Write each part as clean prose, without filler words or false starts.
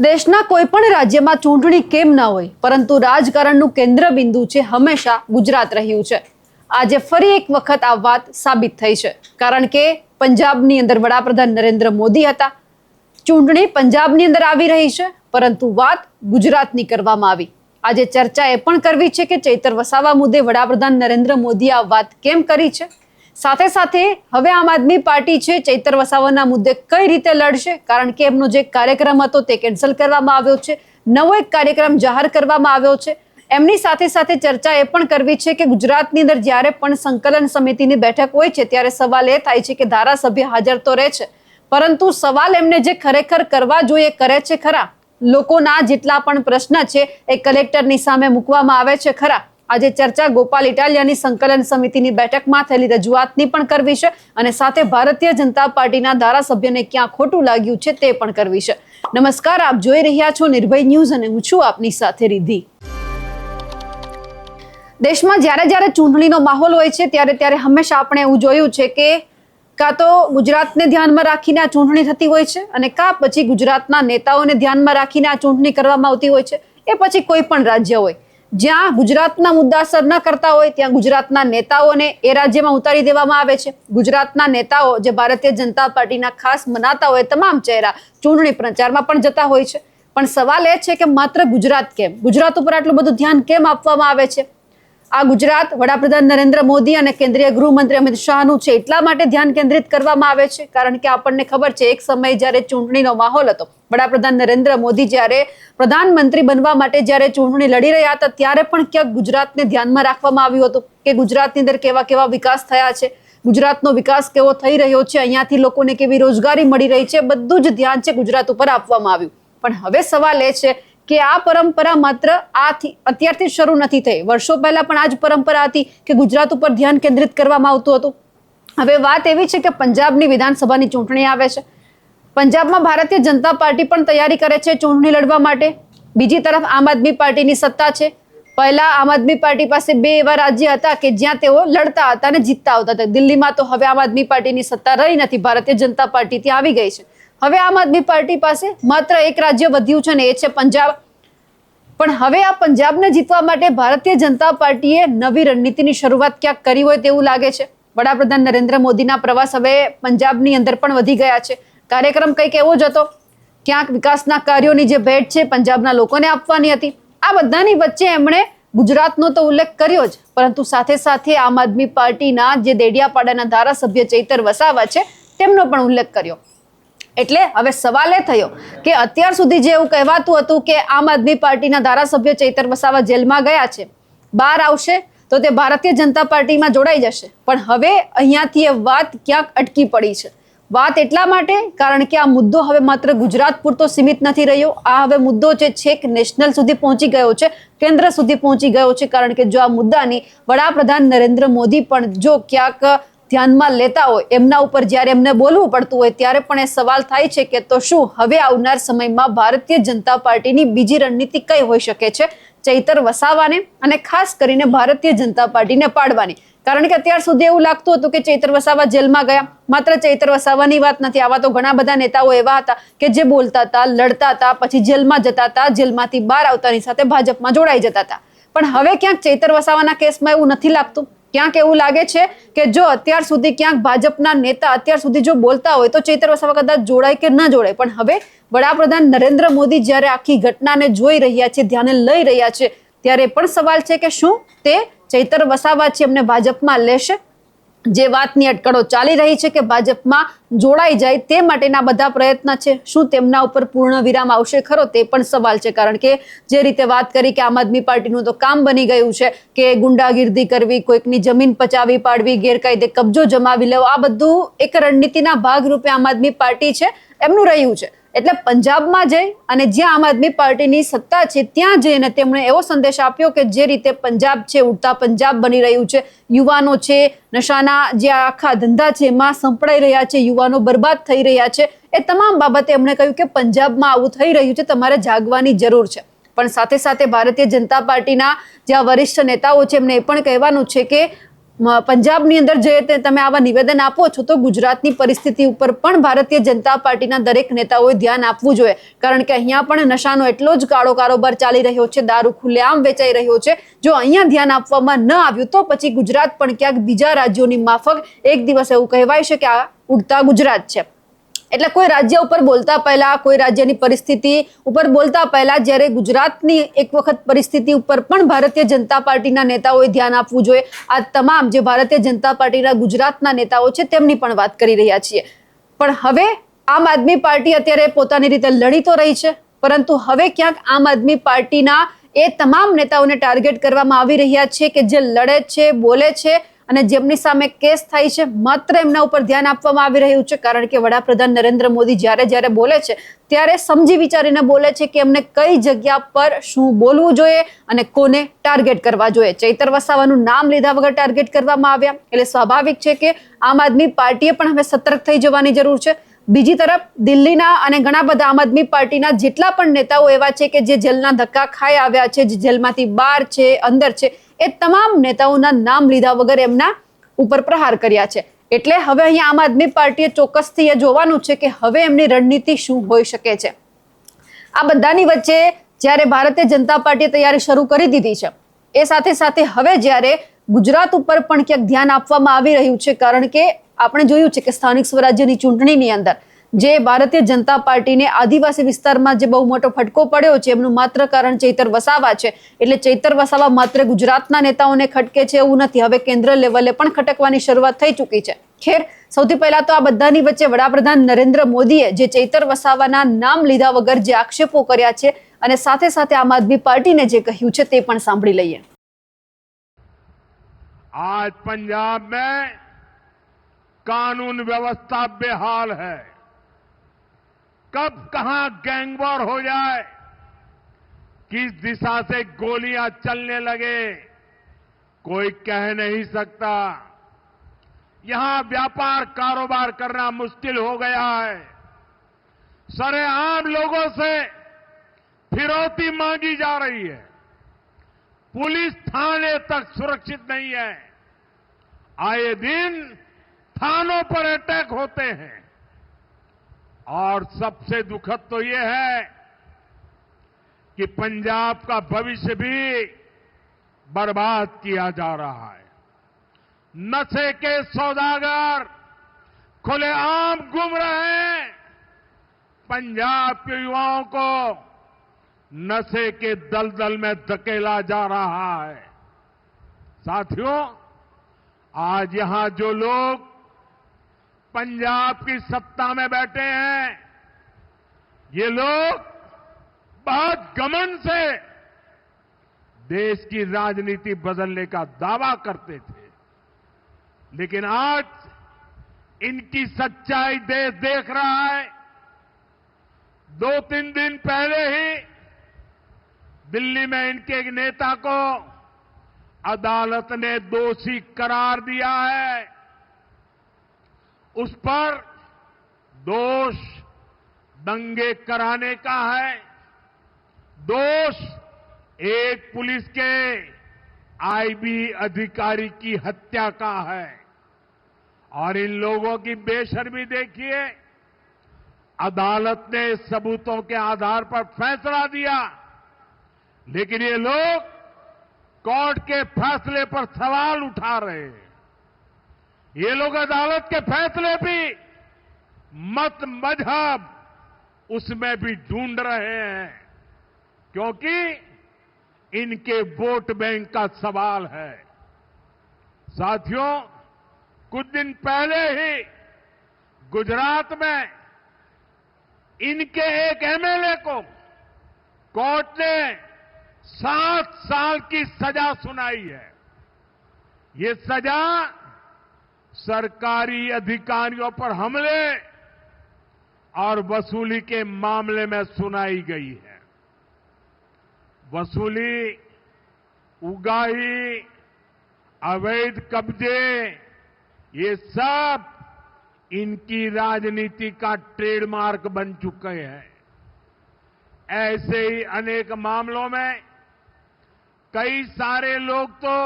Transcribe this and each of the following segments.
દેશના કોઈ પણ રાજ્યમાં ચૂંટણી કેમ ન હોય, પરંતુ રાજકારણનું કેન્દ્રબિંદુ છે હંમેશા ગુજરાત રહ્યું છે. આજે ફરી એક વખત આ વાત સાબિત થઈ છે, કારણ કે પંજાબની અંદર વડાપ્રધાન નરેન્દ્ર મોદી હતા. ચૂંટણી પંજાબની અંદર આવી રહી છે, પરંતુ વાત ગુજરાતની કરવામાં આવી. આજે ચર્ચા એ પણ કરવી છે કે ચૈતર વસાવા મુદ્દે વડાપ્રધાન નરેન્દ્ર મોદી આ વાત કેમ કરી છે. સાથે સાથે હવે આમ આદમી પાર્ટી છે ચૈતર વસાવાના મુદ્દે કઈ રીતે લડશે, કારણ કે એમનો જે કાર્યક્રમ હતો તે કેન્સલ કરવામાં આવ્યો છે, નવો એક કાર્યક્રમ જાહેર કરવામાં આવ્યો છે. એમની સાથે સાથે ચર્ચા એ પણ કરવી છે કે ગુજરાતની અંદર જ્યારે પણ સંકલન સમિતિની બેઠક હોય છે ત્યારે સવાલ એ થાય છે કે ધારાસભ્ય હાજર તો રહે છે, પરંતુ સવાલ એમને જે ખરેખર કરવા જોઈએ કરે છે ખરા? લોકોના જેટલા પણ પ્રશ્ન છે એ કલેક્ટરની સામે મૂકવામાં આવે છે ખરા? આજે ચર્ચા ગોપાલ ઇટાલિયાની સંકલન સમિતિની બેઠકમાં થયેલી રજૂઆતની પણ કરવી છે, અને સાથે ભારતીય જનતા પાર્ટીના ધારાસભ્યને ક્યાં ખોટું લાગ્યું છે તે પણ કરવી છે. નમસ્કાર, આપ જોઈ રહ્યા છો નિર્ભય ન્યૂઝ અને હું છું આપની સાથે રિદ્ધિ. દેશમાં જ્યારે ચૂંટણીનો માહોલ હોય છે ત્યારે હંમેશા આપણે એવું જોયું છે કે કાં તો ગુજરાતને ધ્યાનમાં રાખીને આ ચૂંટણી થતી હોય છે, અને કાં પછી ગુજરાતના નેતાઓને ધ્યાનમાં રાખીને આ ચૂંટણી કરવામાં આવતી હોય છે. એ પછી કોઈ પણ રાજ્ય હોય જ્યાં ગુજરાતના મુદ્દા અસર ન કરતા હોય ત્યાં ગુજરાતના નેતાઓને એ રાજ્યમાં ઉતારી દેવામાં આવે છે. ગુજરાતના નેતાઓ જે ભારતીય જનતા પાર્ટીના ખાસ મનાતા હોય તમામ ચહેરા ચૂંટણી પ્રચારમાં પણ જતા હોય છે. પણ સવાલ એ છે કે માત્ર ગુજરાત કેમ, ગુજરાત ઉપર આટલું બધું ધ્યાન કેમ આપવામાં આવે છે? આ ગુજરાત વડાપ્રધાન નરેન્દ્ર મોદી અને કેન્દ્રીય ગૃહમંત્રી અમિત શાહનું છે એટલા માટે ધ્યાન કેન્દ્રિત કરવામાં આવે છે, કારણ કે આપણને ખબર છે એક સમય જ્યારે ચૂંટણીનો માહોલ હતો, વડાપ્રધાન નરેન્દ્ર મોદી જ્યારે પ્રધાનમંત્રી બનવા માટે જ્યારે ચૂંટણી લડી રહ્યા હતા ત્યારે પણ ક્યાંક ગુજરાતને ધ્યાનમાં રાખવામાં આવ્યું હતું કે ગુજરાતની અંદર કેવા કેવા વિકાસ થયા છે, ગુજરાતનો વિકાસ કેવો થઈ રહ્યો છે, અહીંયાથી લોકોને કેવી રોજગારી મળી રહી છે, બધું જ ધ્યાન છે ગુજરાત ઉપર આપવામાં આવ્યું. પણ હવે સવાલ એ છે કે આ પરંપરા માત્ર અત્યારથી શરૂ નથી થઈ. વર્ષો પહેલા પણ આ જ પરંપરા હતી કે ગુજરાત ઉપર ધ્યાન કેન્દ્રિત કરવામાં આવતું હતું. હવે વાત એવી છે કે પંજાબની વિધાનસભાની ચૂંટણી આવે છે. પંજાબમાં ભારતીય જનતા પાર્ટી પણ તૈયારી કરે છે ચૂંટણી લડવા માટે. બીજી તરફ આમ આદમી પાર્ટીની સત્તા છે. પહેલા આમ આદમી પાર્ટી પાસે બે એવા રાજ્ય હતા કે જ્યાં તેઓ લડતા હતા અને જીતતા આવતા હતા. દિલ્હીમાં તો હવે આમ આદમી પાર્ટીની સત્તા રહી નથી, ભારતીય જનતા પાર્ટી ત્યાં આવી ગઈ છે. હવે આમ આદમી પાર્ટી પાસે માત્ર એક રાજ્ય વધ્યું છે ને એ છે પંજાબ. પણ હવે આ પંજાબને જીતવા માટે ભારતીય જનતા પાર્ટીએ નવી રણનીતિની શરૂઆત ક્યાંક કરી હોય તેવું લાગે છે. વડાપ્રધાન નરેન્દ્ર મોદીના પ્રવાસ હવે પંજાબની અંદર પણ વધી ગયા છે. કાર્યક્રમ કંઈક એવો જ હતો, ક્યાંક વિકાસના કાર્યોની જે ભેટ છે પંજાબના લોકોને આપવાની હતી. આ બધાની વચ્ચે એમણે ગુજરાતનો તો ઉલ્લેખ કર્યો જ, પરંતુ સાથે સાથે આમ આદમી પાર્ટીના જે દેડિયાપાડાના ધારાસભ્ય ચૈતર વસાવા છે તેમનો પણ ઉલ્લેખ કર્યો. એટલે હવે સવાલ એ થયો કે અત્યાર સુધી જે એવું કહેવાતું હતું કે આમ આદમી પાર્ટીના ધારાસભ્ય ચૈતર વસાવા જેલમાં ગયા છે, બહાર આવશે તો તે ભારતીય જનતા પાર્ટીમાં જોડાઈ જશે. પણ હવે અહીંયાથી એ વાત ક્યાંક અટકી પડી છે. વાત એટલા માટે કારણ કે આ મુદ્દો હવે માત્ર ગુજરાત પૂરતો સીમિત નથી રહ્યો. આ હવે મુદ્દો જે છેક નેશનલ સુધી પહોંચી ગયો છે, કેન્દ્ર સુધી પહોંચી ગયો છે. કારણ કે જો આ મુદ્દાની વડાપ્રધાન નરેન્દ્ર મોદી પણ જો ક્યાંક ધ્યાનમાં લેતા હોય, એમના ઉપર જ્યારે એમને બોલવું પડતું હોય ત્યારે પણ એ સવાલ થાય છે કે તો શું હવે આવનાર સમયમાં ભારતીય જનતા પાર્ટીની બીજી રણનીતિ કઈ હોઈ શકે છે ચૈતર વસાવાને અને ખાસ કરીને ભારતીય જનતા પાર્ટીને પાડવાની? કારણ કે અત્યાર સુધી એવું લાગતું હતું કે ચૈતર વસાવા જેલમાં ગયા. માત્ર ચૈતર વસાવાની વાત નથી, આવા તો ઘણા બધા નેતાઓ એવા હતા કે જે બોલતા હતા, લડતા હતા, પછી જેલમાં જતા હતા, જેલમાંથી બહાર આવતાની સાથે ભાજપમાં જોડાઈ જતા હતા. પણ હવે ક્યાંક ચૈતર વસાવાના કેસમાં એવું નથી લાગતું. ક્યાંક એવું લાગે છે કે જો અત્યાર સુધી ક્યાંક ભાજપના નેતા અત્યાર સુધી જો બોલતા હોય તો ચૈતર વસાવા કદાચ જોડાય કે ન જોડાય. પણ હવે વડાપ્રધાન નરેન્દ્ર મોદી જ્યારે આખી ઘટનાને જોઈ રહ્યા છે, ધ્યાને લઈ રહ્યા છે, ત્યારે પણ સવાલ છે કે શું તે ચૈતર વસાવા છે એમને ભાજપમાં લેશે? જે વાતની અટકળો ચાલી રહી છે કે ભાજપમાં જોડાઈ જાય તે માટેના બધા પ્રયત્ન છે, શું તેમના ઉપર પૂર્ણ વિરામ આવશે ખરો? તે પણ સવાલ છે. કારણ કે જે રીતે વાત કરી કે આમ આદમી પાર્ટીનું તો કામ બની ગયું છે કે ગુંડાગીર્દી કરવી, કોઈકની જમીન પચાવી પાડવી, ગેરકાયદે કબજો જમાવી લેવો, આ બધું એક રણનીતિના ભાગરૂપે આમ આદમી પાર્ટી છે એમનું રહ્યું છે. એટલે પંજાબમાં જઈ અને જ્યાં આમ આદમી પાર્ટીની સત્તા છે ત્યાં જઈને તેમણે એવો સંદેશ આપ્યો કે જે રીતે પંજાબ છે ઉડતા પંજાબ બની રહ્યું છે, યુવાનો છે નશાના જે આખા ધંધા છે એમાં સંપડાઈ રહ્યા છે, યુવાનો બરબાદ થઈ રહ્યા છે, એ તમામ બાબતે એમણે કહ્યું કે પંજાબમાં આવું થઈ રહ્યું છે, તમારે જાગવાની જરૂર છે. પણ સાથે સાથે ભારતીય જનતા પાર્ટીના જે વરિષ્ઠ નેતાઓ છે એમને એ પણ કહેવાનું છે કે પંજાબની અંદર જે તે તમે આવા નિવેદન આપો છો તો ગુજરાતની પરિસ્થિતિ ઉપર પણ ભારતીય જનતા પાર્ટીના દરેક નેતાઓએ ધ્યાન આપવું જોઈએ, કારણ કે અહીંયા પણ નશાનો એટલો જ કાળો કારોબાર ચાલી રહ્યો છે, દારૂ ખુલ્લેઆમ વેચાઈ રહ્યો છે. જો અહીંયા ધ્યાન આપવામાં ન આવ્યું તો પછી ગુજરાત પણ ક્યાંક બીજા રાજ્યોની માફક એક દિવસ એવું કહેવાય છે કે આ ઉડતા ગુજરાત છે. એટલે કોઈ રાજ્ય ઉપર બોલતા પહેલા, કોઈ રાજ્યની પરિસ્થિતિ ઉપર બોલતા પહેલા જ્યારે ગુજરાતની એક વખત પરિસ્થિતિ ઉપર પણ ભારતીય જનતા પાર્ટીના નેતાઓએ ધ્યાન આપવું જોઈએ. આ તમામ જે ભારતીય જનતા પાર્ટીના ગુજરાતના નેતાઓ છે તેમની પણ વાત કરી રહ્યા છીએ. પણ હવે આમ આદમી પાર્ટી અત્યારે પોતાની રીતે લડી તો રહી છે, પરંતુ હવે ક્યાંક આમ આદમી પાર્ટીના એ તમામ નેતાઓને ટાર્ગેટ કરવામાં આવી રહ્યા છે કે જે લડે છે, બોલે છે અને જેમની સામે કેસ થાય છે, માત્ર એમના ઉપર ધ્યાન આપવામાં આવી રહ્યું છે. કારણ કે વડાપ્રધાન નરેન્દ્ર મોદી જ્યારે બોલે છે ત્યારે સમજી વિચારીને બોલે છે કે એમને કઈ જગ્યા પર શું બોલવું જોઈએ અને કોને ટાર્ગેટ કરવા જોઈએ. ચૈતર વસાવાનું નામ લીધા વગર ટાર્ગેટ કરવામાં આવ્યા એટલે સ્વાભાવિક છે કે આમ આદમી પાર્ટીએ પણ હવે સતર્ક થઈ જવાની જરૂર છે. બીજી તરફ દિલ્હીના અને ઘણા બધા આમ આદમી પાર્ટીના જેટલા પણ નેતાઓ એવા છે કે જે જેલના ધક્કા ખાઈ આવ્યા છે, જે જેલમાંથી બહાર છે, અંદર છે, એ તમામ નેતાઓના નામ લીધા વગર એમના ઉપર પ્રહાર કર્યા છે. એટલે હવે અહીંયા આમ આદમી પાર્ટીએ ચોક્કસથી એ જોવાનું છે કે હવે એમની રણનીતિ શું હોઈ શકે છે. આ બધાની વચ્ચે જ્યારે ભારતીય જનતા પાર્ટીએ તૈયારી શરૂ કરી દીધી છે, એ સાથે સાથે હવે જ્યારે ગુજરાત ઉપર પણ ક્યાંક ધ્યાન આપવામાં આવી રહ્યું છે, કારણ કે આપણે જોયું છે કે સ્થાનિક સ્વરાજ્યની ચૂંટણીની અંદર જે ભારતીય જનતા પાર્ટીને આદિવાસી વિસ્તારમાં જે બહુ મોટો ફટકો પડ્યો છે એમનું માત્ર કારણ ચૈતર વસાવા છે. એટલે ચૈતર વસાવા માત્ર ગુજરાતના નેતાઓને ખટકે છે એવું નથી, હવે કેન્દ્ર લેવલે પણ ખટકવાની શરૂઆત થઈ ચૂકી છે. ખેર, સૌથી પહેલા તો આ બધાની વચ્ચે વડાપ્રધાન નરેન્દ્ર મોદીએ જે ચૈતર વસાવાના નામ લીધા વગર જે આક્ષેપો કર્યા છે અને સાથે સાથે આમ આદમી પાર્ટીને જે કહ્યું છે તે પણ સાંભળી લઈએ. आज पंजाब में कानून व्यवस्था बेहाल है. कब कहां गैंग वॉर हो जाए, किस दिशा से गोलियां चलने लगे, कोई कह नहीं सकता. यहां व्यापार कारोबार करना मुश्किल हो गया है. सरेआम लोगों से फिरौती मांगी जा रही है. पुलिस थाने तक सुरक्षित नहीं है. आए दिन थानों पर अटैक होते हैं. और सबसे दुखद तो ये है कि पंजाब का भविष्य भी बर्बाद किया जा रहा है. नशे के सौदागर खुलेआम घूम रहे हैं. पंजाब के युवाओं को नशे के दलदल में धकेला जा रहा है. साथियों, आज यहां जो लोग पंजाब की सत्ता में बैठे हैं, ये लोग बहुत घमंड से देश की राजनीति बदलने का दावा करते थे, लेकिन आज इनकी सच्चाई देश देख रहा है. 2-3 दिन पहले ही दिल्ली में इनके एक नेता को अदालत ने दोषी करार दिया है. उस पर दोष दंगे कराने का है. दोष एक पुलिस के आईबी अधिकारी की हत्या का है. और इन लोगों की बेशर्मी देखिए. अदालत ने सबूतों के आधार पर फैसला दिया, लेकिन ये लोग कोर्ट के फैसले पर सवाल उठा रहे हैं. ये लोग अदालत के फैसले भी मत मजहब उसमें भी ढूंढ रहे हैं, क्योंकि इनके वोट बैंक का सवाल है. साथियों, कुछ दिन पहले ही गुजरात में इनके एक एमएलए को कोर्ट ने 7 साल की सजा सुनाई है. ये सजा सरकारी अधिकारियों पर हमले और वसूली के मामले में सुनाई गई है. वसूली, उगाही, अवैध कब्जे, ये सब इनकी राजनीति का ट्रेडमार्क बन चुके हैं. ऐसे ही अनेक मामलों में कई सारे लोग तो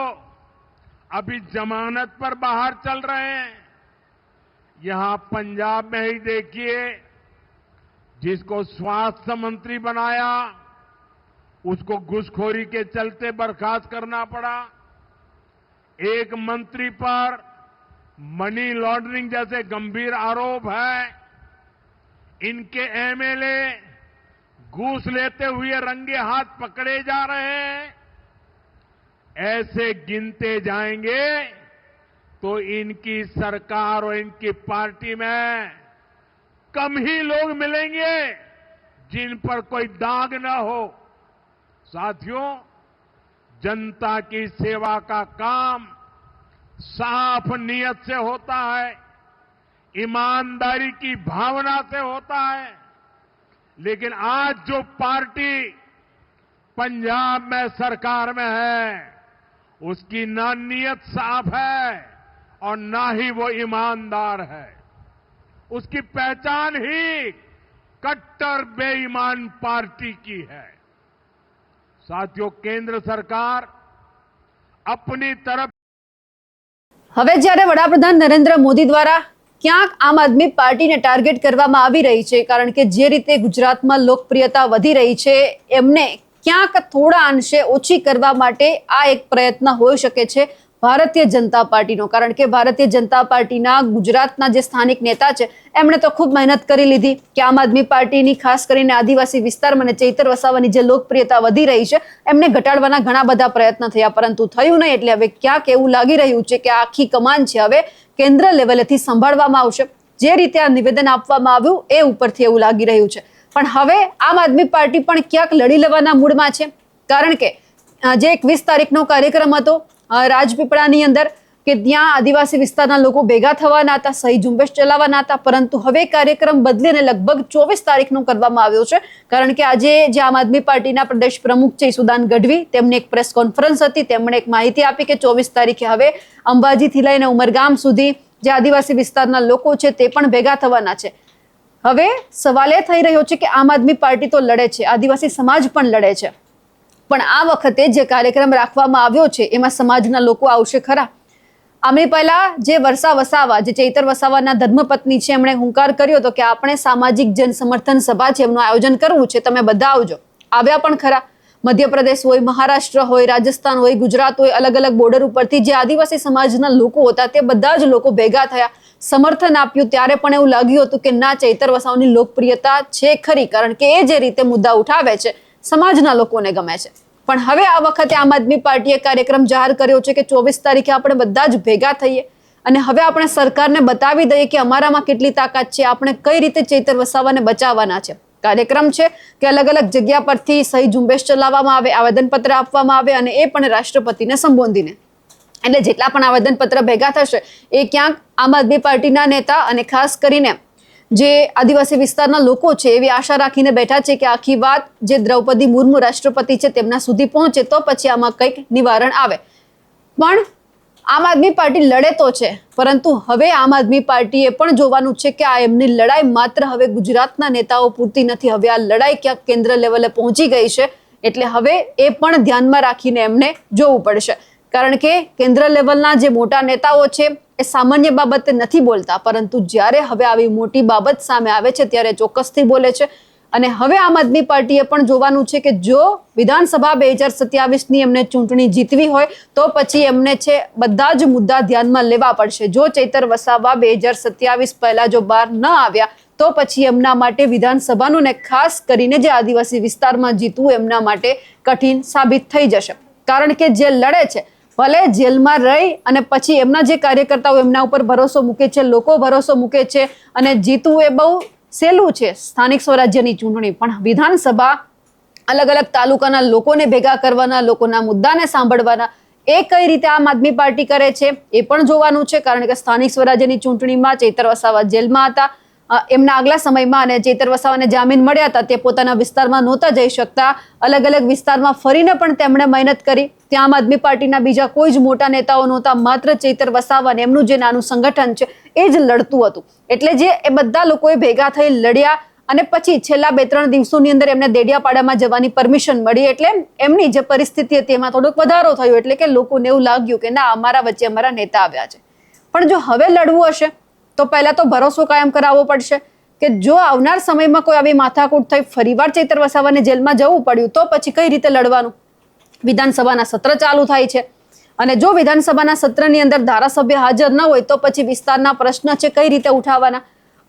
अभी जमानत पर बाहर चल रहे हैं। यहां पंजाब में ही देखिए, जिसको स्वास्थ्य मंत्री बनाया उसको घूसखोरी के चलते बर्खास्त करना पड़ा। एक मंत्री पर मनी लॉन्ड्रिंग जैसे गंभीर आरोप है। इनके एमएलए घूस लेते हुए रंगे हाथ पकड़े जा रहे हैं। ऐसे गिनते जाएंगे तो इनकी सरकार और इनकी पार्टी में कम ही लोग मिलेंगे जिन पर कोई दाग न हो। साथियों, जनता की सेवा का काम साफ नियत से होता है, ईमानदारी की भावना से होता है। लेकिन आज जो पार्टी पंजाब में सरकार में है, उसकी ना नियत साफ है और ना ही वो ईमानदार है। उसकी पहचान ही कट्टर बेईमान पार्टी की है। साथियों, केंद्र सरकार अपनी तरफ હવે જ્યારે વડાપ્રધાન નરેન્દ્ર મોદી દ્વારા ક્યાંક આમ આદમી પાર્ટીને ટાર્ગેટ કરવામાં આવી રહી છે, કારણ કે જે રીતે ગુજરાતમાં લોકપ્રિયતા વધી રહી છે એમને ક્યાંક થોડા અંશે ઓછી કરવા માટે આ એક પ્રયત્ન હોઈ શકે છે ભારતીય જનતા પાર્ટીનો। કારણ કે ભારતીય જનતા પાર્ટીના ગુજરાતના જે સ્થાનિક નેતા છે એમણે તો ખૂબ મહેનત કરી લીધી કે આમ આદમી પાર્ટીની ખાસ કરીને આદિવાસી વિસ્તારમાં અને ચૈતર વસાવાની જે લોકપ્રિયતા વધી રહી છે એમને ઘટાડવાના ઘણા બધા પ્રયત્ન થયા, પરંતુ થયું નહીં। એટલે હવે ક્યાંક એવું લાગી રહ્યું છે કે આખી કમાન છે હવે કેન્દ્ર લેવલેથી સંભાળવામાં આવશે। જે રીતે આ નિવેદન આપવામાં આવ્યું એ ઉપરથી એવું લાગી રહ્યું છે। પણ હવે આમ આદમી પાર્ટી પણ ક્યાંક લડી લેવાના મૂડમાં છે, કારણ કે જે 21 તારીખનો કાર્યક્રમ હતો રાજપીપળાની અંદર કે ત્યાં આદિવાસી વિસ્તારના લોકો ભેગા થવાના હતા, સહી ઝુંબેશ ચલાવવાના હતા, પરંતુ હવે કાર્યક્રમ બદલીને લગભગ 24 તારીખનો કરવામાં આવ્યો છે। કારણ કે આજે જે આમ આદમી પાર્ટીના પ્રદેશ પ્રમુખ છે ઈસુદાન ગઢવી, તેમની એક પ્રેસ કોન્ફરન્સ હતી, તેમણે એક માહિતી આપી કે 24 તારીખે હવે અંબાજીથી લઈને ઉમરગામ સુધી જે આદિવાસી વિસ્તારના લોકો છે તે પણ ભેગા થવાના છે। હવે સવાલ એ થઈ રહ્યો છે કે આમ આદમી પાર્ટી તો લડે છે, આદિવાસી સમાજ પણ લડે છે, પણ આ વખતે જે કાર્યક્રમ રાખવામાં આવ્યો છે એમાં સમાજના લોકો આવશે ખરા? આમની પહેલા જે વર્ષા વસાવા, જે ચૈતર વસાવાના ધર્મપત્ની છે, એમણે હુંકાર કર્યો હતો કે આપણે સામાજિક જન સમર્થન સભા છે એમનું આયોજન કરવું છે, તમે બધા આવજો। આવ્યા પણ ખરા। મધ્યપ્રદેશ હોય, મહારાષ્ટ્ર હોય, રાજસ્થાન હોય, ગુજરાત હોય, અલગ અલગ બોર્ડર ઉપરથી જે આદિવાસી સમાજના લોકો હતા તે બધા જ લોકો ભેગા થયા, સમર્થન આપ્યું। ત્યારે પણ એવું લાગ્યું હતું કે ના, ચૈતર વસાવાની લોકપ્રિયતા છે ખરી, કારણ કે એ જે રીતે મુદ્દા ઉઠાવે છે સમાજના લોકોને ગમે છે। પણ હવે આ વખતે આમ આદમી પાર્ટીએ કાર્યક્રમ જાહેર કર્યો છે કે 24 તારીખે આપણે બધા જ ભેગા થઈએ અને હવે આપણે સરકારને બતાવી દઈએ કે અમારામાં કેટલી તાકાત છે, આપણે કઈ રીતે ચૈતર વસાવાને બચાવવાના છે। કાર્યક્રમ છે કે અલગ અલગ જગ્યા પરથી સહી ઝુંબેશ ચલાવવામાં આવે, આવેદનપત્ર આપવામાં આવે અને એ પણ રાષ્ટ્રપતિને સંબોધીને। એટલે જેટલા પણ આવેદનપત્ર ભેગા થશે એ ક્યાંક આમ આદમી પાર્ટીના નેતા અને ખાસ કરીને જે આદિવાસી વિસ્તારના લોકો છે એવી આશા રાખીને બેઠા છે કે આખી વાત જે દ્રૌપદી મુર્મુ રાષ્ટ્રપતિ છે તેમના સુધી પહોંચે તો પછી આમાં કંઈક નિવારણ આવે। પણ આમ આદમી પાર્ટી લડે તો છે, પરંતુ હવે આમ આદમી પાર્ટીએ પણ જોવાનું છે કે આ એમની લડાઈ માત્ર હવે ગુજરાતના નેતાઓ પૂરતી નથી, હવે આ લડાઈ ક્યાંક કેન્દ્ર લેવલે પહોંચી ગઈ છે। એટલે હવે એ પણ ધ્યાનમાં રાખીને એમને જોવું પડશે, કારણ કે કેન્દ્ર લેવલના જે મોટા નેતાઓ છે એ સામાન્ય બાબતે નથી બોલતા, પરંતુ જ્યારે હવે આવી મોટી બાબત સામે આવે છે ત્યારે ચોક્કસથી બોલે છે। અને હવે આમ આદમી પાર્ટીએ પણ જોવાનું છે કે જો વિધાનસભા 2027ની એમને ચૂંટણી જીતવી હોય તો પછી એમને છે બધા જ મુદ્દા ધ્યાનમાં લેવા પડશે। જો ચૈતર વસાવા 2027 પહેલા જો બહાર ન આવ્યા તો પછી એમના માટે વિધાનસભાનું ને ખાસ કરીને જે આદિવાસી વિસ્તારમાં જીતવું એમના માટે કઠિન સાબિત થઈ જશે, કારણ કે જે લડે છે ભલે જેલમાં રહી અને પછી એમના જે કાર્યકર્તાઓ એમના ઉપર ભરોસો મૂકે છે, લોકો ભરોસો મૂકે છે અને જીતવું એ બહુ સહેલું છે સ્થાનિક સ્વરાજ્યની ચૂંટણી, પણ વિધાનસભા અલગ અલગ તાલુકાના લોકોને ભેગા કરવાના, લોકોના મુદ્દાને સાંભળવાના, એ કઈ રીતે આમ આદમી પાર્ટી કરે છે એ પણ જોવાનું છે। કારણ કે સ્થાનિક સ્વરાજ્યની ચૂંટણીમાં ચૈતર વસાવા જેલમાં હતા, એમના આગલા સમયમાં અને ચૈતર વસાવાને જામીન મળ્યા હતા, તે પોતાના વિસ્તારમાં નહોતા જઈ શકતા, અલગ અલગ વિસ્તારમાં ફરીને પણ તેમણે મહેનત કરી। ત્યાં આમ આદમી પાર્ટીના બીજા કોઈ જ મોટા નેતાઓ નહોતા, માત્ર ચૈતર વસાવા એમનું જે નાનું સંગઠન છે એ જ લડતું હતું। એટલે જે એ બધા લોકોએ ભેગા થઈ લડ્યા અને પછી છેલ્લા 2-3 દિવસોની અંદર એમને દેડિયાપાડામાં જવાની પરમિશન મળી, એટલે એમની જે પરિસ્થિતિ હતી એમાં થોડોક વધારો થયો, એટલે કે લોકોને એવું લાગ્યું કે ના, અમારા વચ્ચે અમારા નેતા આવ્યા છે. પણ જો હવે લડવું હશે તો પહેલા તો ભરોસો કાયમ કરાવવો પડશે કે જો આવનાર સમયમાં કોઈ આવી માથાકૂટ થઈ ફરીવાર ચૈતર વસાવાને જેલમાં જવું પડ્યું તો પછી કઈ રીતે લડવાનું. વિધાનસભાના સત્ર ચાલુ થાય છે અને જો વિધાનસભાના સત્રની અંદર ધારાસભ્ય હાજર ન હોય તો પછી વિસ્તારના પ્રશ્ન છે કઈ રીતે ઉઠાવવાના,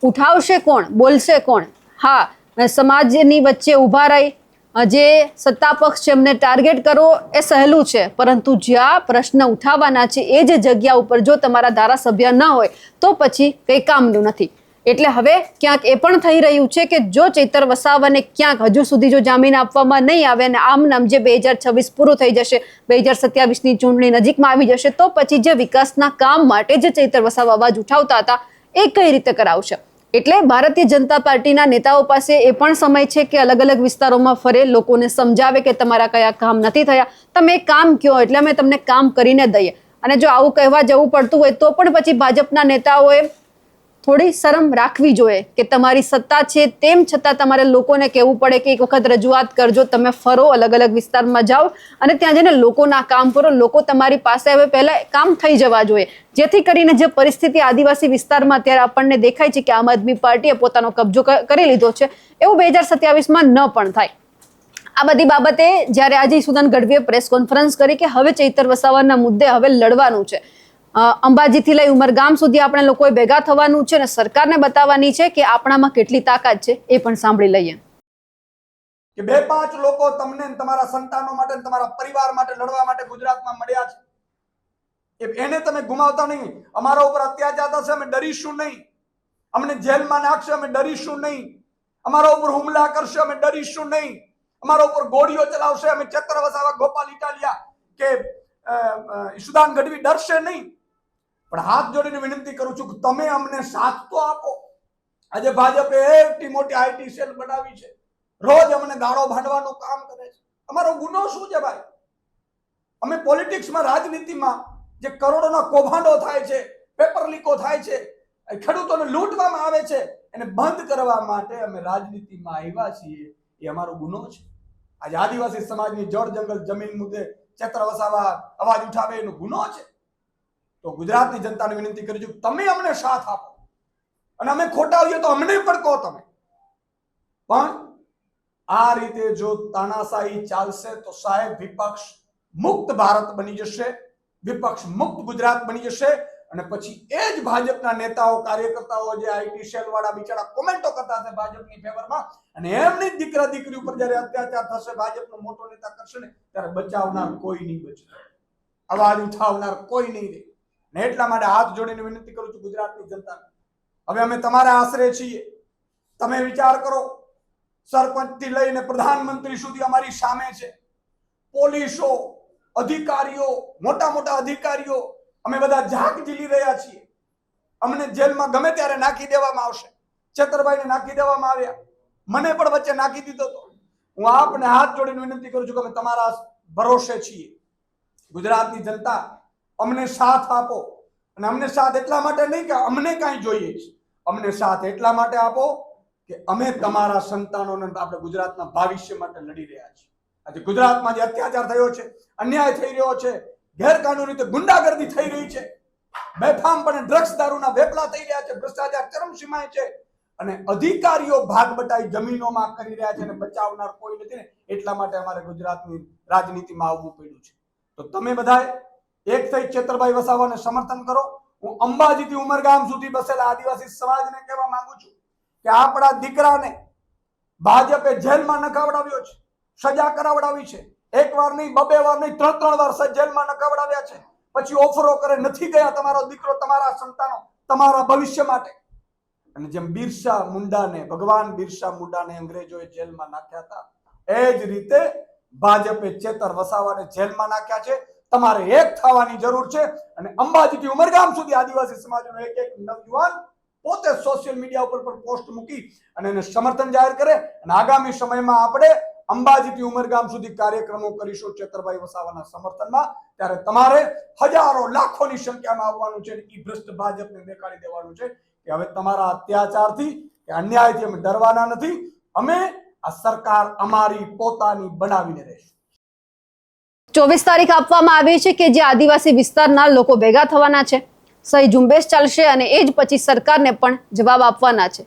ઉઠાવશે કોણ, બોલશે કોણ? હા, સમાજની વચ્ચે ઊભા રહી જે સત્તા પક્ષ છે એમને ટાર્ગેટ કરવો એ સહેલું છે, પરંતુ જ્યાં પ્રશ્ન ઉઠાવવાના છે એ જે જગ્યા ઉપર જો તમારા ધારાસભ્ય ન હોય તો પછી કંઈ કામનું નથી. એટલે હવે ક્યાંક એ પણ થઈ રહ્યું છે કે જો ચૈતર વસાવાને ક્યાંક હજુ સુધી જો જામીન આપવામાં નહીં આવે અને આમ નામ જે 2026 પૂરું થઈ જશે, 2027ની ચૂંટણી નજીકમાં આવી જશે, તો પછી જે વિકાસના કામ માટે જે ચૈતર વસાવા અવાજ ઉઠાવતા હતા એ કઈ રીતે કરાવશે. એટલે ભારતીય જનતા પાર્ટીના નેતાઓ પાસે એ પણ સમય છે કે અલગ અલગ વિસ્તારોમાં ફરે, લોકોને સમજાવે કે તમારા કયા કામ નથી થયા, તમે એક કામ કહો એટલે અમે તમને કામ કરીને દઈએ. અને જો આવું કહેવા જવું પડતું હોય તો પણ પછી ભાજપના નેતાઓએ થોડી શરમ રાખવી જોઈએ કે તમારી સત્તા છે તેમ છતાં તમારે લોકોને કહેવું પડે કે એક વખત રજૂઆત કરજો, તમે ફરો, અલગ અલગ વિસ્તારમાં જાઓ અને ત્યાં જઈને લોકોના કામ કરો. લોકો તમારી પાસે હવે પહેલા કામ થઈ જવા જોઈએ, જેથી કરીને જે પરિસ્થિતિ આદિવાસી વિસ્તારમાં અત્યારે આપણને દેખાય છે કે આમ આદમી પાર્ટીએ પોતાનો કબજો કરી લીધો છે, એવું 2027માં ન પણ થાય. આ બધી બાબતે જ્યારે આજે ઈસુદાન ગઢવીએ પ્રેસ કોન્ફરન્સ કરી કે હવે ચૈતર વસાવાના મુદ્દે હવે લડવાનું છે, અંબાજીથી લઈ ઉમરગામ સુધી આપણે લોકોએ ભેગા થવાનું છે અને સરકારને બતાવવાની છે કે આપણામાં કેટલી તાકાત છે, એ પણ સાંભળી લઈએ. કે 2-5 લોકો તમને તમારા સંતાનો માટે તમારા પરિવાર માટે લડવા માટે ગુજરાતમાં મળ્યા છે, એને તમે ગુમાવતા નહીં. અમારા ઉપર અત્યાચાર થશે અમે ડરીશું નહીં, અમને જેલમાં નાખશે અમે ડરીશું નહીં, અમારા ઉપર હુમલા કરશે અમે ડરીશું નહીં, અમારા ઉપર ગોળીઓ ચલાવશે અમે ચૈતર વસાવા, ગોપાલ ઇટાલિયા કે ઈસુદાન ગઢવી ડરશે નહીં. પણ હાથ જોડીને વિનંતી કરું છું કે તમે અમને સાથ તો આપો. આજે ભાજપે એટલી મોટી આઈટી સેલ બનાવી છે, રોજ અમને ગાળો ભાંડવાનું કામ કરે છે. અમારો ગુનો શું છે ભાઈ? અમે પોલિટિક્સમાં, રાજનીતિમાં જે કરોડોના કૌભાંડો થાય છે, પેપર લીકો થાય છે, ખેડૂતોને લૂંટવામાં આવે છે, એને બંધ કરવા માટે અમે રાજનીતિમાં આવ્યા છીએ. એ અમારો ગુનો છે. આજે આદિવાસી સમાજની જળ જંગલ જમીન મુદ્દે ચૈતર વસાવા અવાજ ઉઠાવે એનો ગુનો છે. તો ગુજરાતની જનતાને વિનંતી કરું છું તમે અમને સાથ આપો અને અમે ખોટા હોઈએ તો અમને પણ કહો તમે. પણ આ રીતે જો તાનાશાહી ચાલશે તો સાહેબ વિપક્ષ મુક્ત ભારત બની જશે, વિપક્ષ મુક્ત ગુજરાત બની જશે અને પછી એ જ ભાજપના નેતાઓ, કાર્યકર્તાઓ જે આઈટી સેલ વાળા બિચારા કોમેન્ટો કરતા હશે ભાજપની ફેવરમાં અને એમની દીકરા દીકરી ઉપર જયારે અત્યાચાર થશે, ભાજપનો મોટો નેતા કરશે ને ત્યારે બચાવનાર કોઈ નહીં બચે, અવાજ ઉઠાવનાર કોઈ નહીં રહે. ને એટલા માટે હાથ જોડીને વિનંતી કરું છું ગુજરાતની જનતાને, હવે અમે તમારા આશરે છીએ. તમે વિચાર કરો, સરપંચથી લઈને પ્રધાનમંત્રી સુધી અમારી સામે છે, પોલીસો, અધિકારીઓ, મોટા મોટા અધિકારીઓ, અમે બધા ઝાક ઝીલી રહ્યા છીએ. અમને જેલમાં ગમે ત્યારે નાખી દેવામાં આવશે. ચૈતરભાઈને નાખી દેવામાં આવ્યા, મને પણ વચ્ચે નાખી દીધો હતો. હું આપને હાથ જોડીને વિનંતી કરું છું કે અમે તમારા ભરોસે છીએ. ગુજરાતની જનતા અમને સાથ આપો અને અમને સાથ એટલા માટે નહીં કે અમને કાંઈ જોઈએ છે, અમને સાથ એટલા માટે આપો કે અમે તમારા સંતાનોને આપણે ગુજરાતના ભવિષ્ય માટે લડી રહ્યા છીએ. આજે ગુજરાતમાં જે અત્યાચાર થયો છે, અન્યાય થઈ રહ્યો છે, ગેરકાનૂની રીતે ગુંડાગર્દી થઈ રહી છે, બેફામપણે ડ્રગ્સ દારૂના વેપલા થઈ રહ્યા છે, ભ્રષ્ટાચાર ચરમસીમાએ છે અને અધિકારીઓ ભાગ બટાઈ જમીનોમાં કરી રહ્યા છે અને બચાવનાર કોઈ નથી ને એટલા માટે અમારે ગુજરાતની રાજનીતિમાં આવવું પડ્યું છે. તો તમે બધાએ એક થઈ ચૈતરભાઈ વસાવાને સમર્થન કરો. હું અંબાજીથી ઉમરગામ સુધી બસેલા આદિવાસી સમાજને કહેવા માંગુ છું કે આપણા દીકરાને ભાજપે જેલમાં નખાવડાવ્યો છે, સજા કરાવડાવી છે. એક વાર નહીં, 2 વાર નહીં, 3 વાર જેલમાં નખાવડાવ્યા છે. પછી ઓફરો કરે નથી ગયા તમારો દીકરો, તમારા સંતાનો, તમારા ભવિષ્ય માટે. અને જેમ બિરસા મુંડાને, ભગવાન બિરસા મુંડાને અંગ્રેજોએ જેલમાં નાખ્યા હતા, એ જ રીતે ભાજપે ચૈતર વસાવાને જેલમાં નાખ્યા છે. તમારે એક થવાની જરૂર છે અને અંબાજીથી ઉમરગામ સુધી આદિવાસી સમાજનો એક એક નવયુવાન પોતે સોશિયલ મીડિયા ઉપર પણ પોસ્ટ મૂકી અને એને સમર્થન જાહેર કરે અને આગામી સમયમાં આપણે અંબાજીથી ઉમરગામ સુધી કાર્યક્રમો કરીશું ચૈતરભાઈ વસાવાના સમર્થનમાં. ત્યારે તમારે હજારો, લાખોની સંખ્યામાં આવવાનું છે. એ ભ્રષ્ટ ભાજપને દેખાડી દેવાનું છે કે હવે તમારા અત્યાચારથી કે અન્યાયથી અમે ડરવાના નથી. અમે આ સરકાર અમારી પોતાની બનાવીને રહીશું. 24 તારીખ આપવામાં આવી છે કે જે આદિવાસી વિસ્તારના લોકો ભેગા થવાના છે, સહી ઝુંબેશ ચાલશે અને એ જ પછી સરકારને પણ જવાબ આપવાના છે.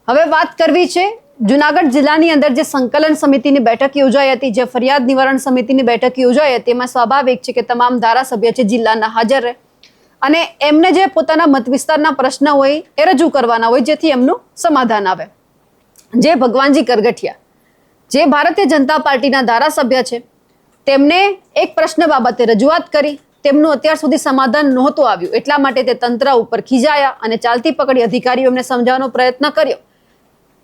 હવે વાત કરવી છે જુનાગઢ જિલ્લાની અંદર જે સંકલન સમિતિની બેઠક યોજાઈ હતી, જે ફરિયાદ નિવારણ સમિતિની બેઠક યોજાઈ હતી, એમાં સ્વાભાવિક છે કે તમામ ધારાસભ્ય છે જિલ્લાના હાજર રહે અને એમને જે પોતાના મત વિસ્તારના પ્રશ્ન હોય એ રજૂ કરવાના હોય, જેથી એમનું સમાધાન આવે. જે ભગવાનજી કરગઠિયા, જે ભારતીય જનતા પાર્ટીના ધારાસભ્ય છે, તેમને એક પ્રશ્ન બાબતે રજૂઆત કરી, તેમનું અત્યાર સુધી સમાધાન નહોતું આવ્યું, એટલા માટે તે તંત્ર ઉપર ખીજાયા અને ચાલતી પકડી અધિકારીઓ એમને સમજાવવાનો પ્રયત્ન કર્યો.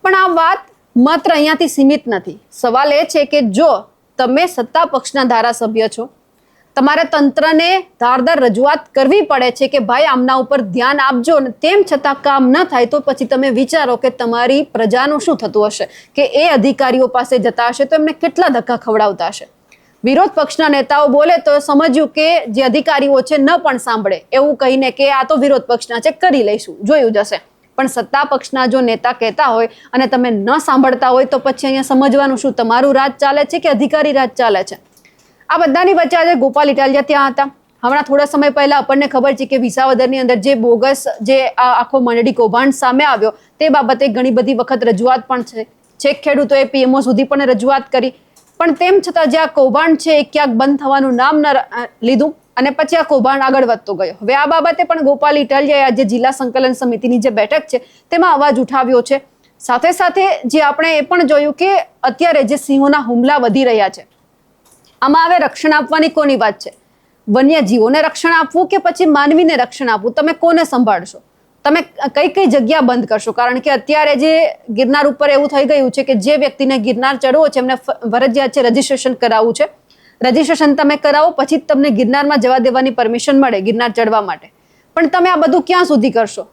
પણ આ વાત માત્ર અહીંયાથી સીમિત નથી. સવાલ એ છે કે જો તમે સત્તા પક્ષના ધારાસભ્ય છો, તમારે તંત્રને ધારદાર રજૂઆત કરવી પડે છે કે ભાઈ આમના ઉપર ધ્યાન આપજો, અને તેમ છતાં કામ ન થાય તો પછી તમે વિચારો કે તમારી પ્રજાનું શું થતું હશે, કે એ અધિકારીઓ પાસે જતા હશે તો એમને કેટલા ધક્કા ખવડાવતા હશે. વિરોધ પક્ષના નેતાઓ બોલે તો સમજ્યું કે જે અધિકારીઓ છે ન પણ સાંભળે, એવું કહીને કે આ તો વિરોધ પક્ષના છે, કરી લઈશું, જોયું જશે. પણ સત્તા પક્ષના જો નેતા કહેતા હોય અને તમે ન સાંભળતા હોય તો પછી અહીંયા સમજવાનું શું, તમારું રાજ ચાલે છે કે અધિકારી રાજ ચાલે છે? આ બધાની વચ્ચે આજે ગોપાલ ઇટાલિયા ત્યાં હતા. હમણાં થોડા સમય પહેલા આપણને ખબર છે કે વિસાવદરની અંદર જે બોગસ જે આખો મંડળી કૌભાંડ સામે આવ્યો તે બાબતે ઘણી બધી વખત રજૂઆત પણ છે. છેક ખેડૂતોએ પીએમઓ સુધી પણ રજૂઆત કરી, પણ તેમ છતાં જે આ કૌભાંડ છે એ ક્યાંક બંધ થવાનું નામ ન લીધું અને પછી આ કૌભાંડ આગળ વધતો ગયો. હવે આ બાબતે પણ ગોપાલ ઇટાલિયાએ આજે જિલ્લા સંકલન સમિતિની જે બેઠક છે તેમાં અવાજ ઉઠાવ્યો છે. સાથે સાથે જે આપણે એ પણ જોયું કે અત્યારે જે સિંહોના હુમલા વધી રહ્યા છે, આમાં હવે રક્ષણ આપવાની કોની વાત છે? વન્યજીવોને રક્ષણ આપવું કે પછી માનવીને રક્ષણ આપવું? તમે કોને સંભાળશો? તમે કઈ કઈ જગ્યા બંધ કરશો? કારણ કે અત્યારે જે ગિરનાર ઉપર એવું થઈ ગયું છે કે જે વ્યક્તિને ગિરનાર ચડવો છે એમને ફરજિયાત છે રજીસ્ટ્રેશન કરાવવું છે. રજીસ્ટ્રેશન તમે કરાવો પછી જ તમને ગિરનારમાં જવા દેવાની પરમિશન મળે ગિરનાર ચડવા માટે. પણ તમે આ બધું ક્યાં સુધી કરશો?